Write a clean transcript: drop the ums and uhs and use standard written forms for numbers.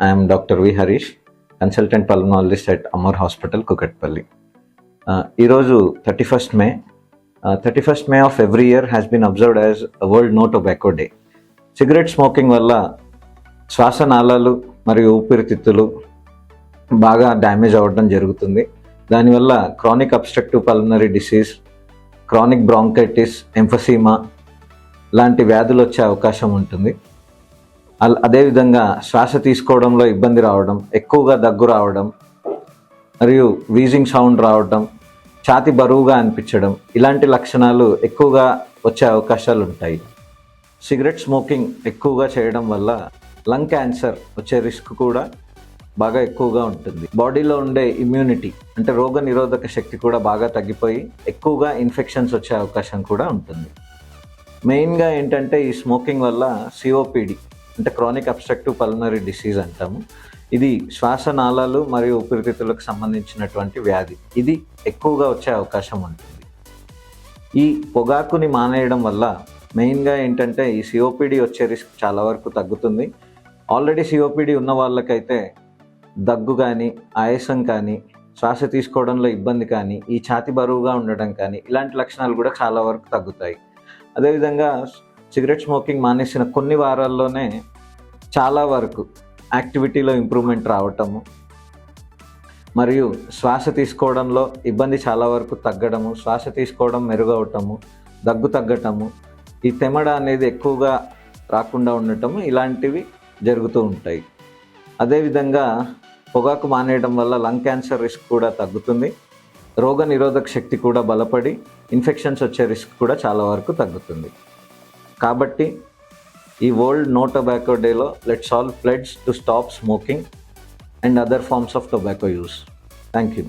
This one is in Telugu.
I am Dr. V. Harish, consultant pulmonologist at Amar Hospital, Kukatpalli. ఈరోజు 31st May. 31st May of every year has been observed as a World No Tobacco Day. Cigarette smoking వల్ల శ్వాసనాళాలు మరియు ఊపిరితిత్తులు బాగా డ్యామేజ్ అవ్వడం జరుగుతుంది. దానివల్ల chronic obstructive pulmonary disease, chronic bronchitis, ఎంఫసీమా లాంటి వ్యాధులు వచ్చే అవకాశం ఉంటుంది. అదేవిధంగా శ్వాస తీసుకోవడంలో ఇబ్బంది రావడం, ఎక్కువగా దగ్గు రావడం మరియు వీజింగ్ సౌండ్ రావడం, ఛాతి బరువుగా అనిపించడం ఇలాంటి లక్షణాలు ఎక్కువగా వచ్చే అవకాశాలు ఉంటాయి. సిగరెట్ స్మోకింగ్ ఎక్కువగా చేయడం వల్ల లంగ్ క్యాన్సర్ వచ్చే రిస్క్ కూడా బాగా ఎక్కువగా ఉంటుంది. బాడీలో ఉండే ఇమ్యూనిటీ అంటే రోగ నిరోధక శక్తి కూడా బాగా తగ్గిపోయి ఎక్కువగా ఇన్ఫెక్షన్స్ వచ్చే అవకాశం కూడా ఉంటుంది. మెయిన్గా ఏంటంటే ఈ స్మోకింగ్ వల్ల సిఓపిడి అంటే క్రానిక్ అబ్స్ట్రక్టివ్ పల్మనరీ డిసీజ్ అంటాము. ఇది శ్వాసనాళాలు మరియు ఊపిరితిత్తులకు సంబంధించినటువంటి వ్యాధి. ఇది ఎక్కువగా వచ్చే అవకాశం ఉంటుంది. ఈ పొగాకుని మానేయడం వల్ల మెయిన్గా ఏంటంటే ఈ సిఓపిడి వచ్చే రిస్క్ చాలా వరకు తగ్గుతుంది. ఆల్రెడీ సిఓపిడి ఉన్న వాళ్ళకైతే దగ్గు కానీ, ఆయాసం కానీ, శ్వాస తీసుకోవడంలో ఇబ్బంది కానీ, ఈ ఛాతి బరువుగా ఉండడం కానీ ఇలాంటి లక్షణాలు కూడా చాలా వరకు తగ్గుతాయి. అదేవిధంగా సిగరెట్ స్మోకింగ్ మానేసిన కొన్ని వారాల్లోనే చాలా వరకు యాక్టివిటీలో ఇంప్రూవ్మెంట్ రావటము మరియు శ్వాస తీసుకోవడంలో ఇబ్బంది చాలా వరకు తగ్గడము, శ్వాస తీసుకోవడం మెరుగవటము, దగ్గు తగ్గటము, ఈ తెమడ అనేది ఎక్కువగా రాకుండా ఉండటము ఇలాంటివి జరుగుతూ ఉంటాయి. అదేవిధంగా పొగాకు మానేయడం వల్ల లంగ్ క్యాన్సర్ రిస్క్ కూడా తగ్గుతుంది. రోగ నిరోధక శక్తి కూడా బలపడి ఇన్ఫెక్షన్స్ వచ్చే రిస్క్ కూడా చాలా వరకు తగ్గుతుంది. కాబట్టి ఈ వరల్డ్ నో టొబాకో డేలో let's all pledge to stop smoking and other forms of tobacco use. Thank you.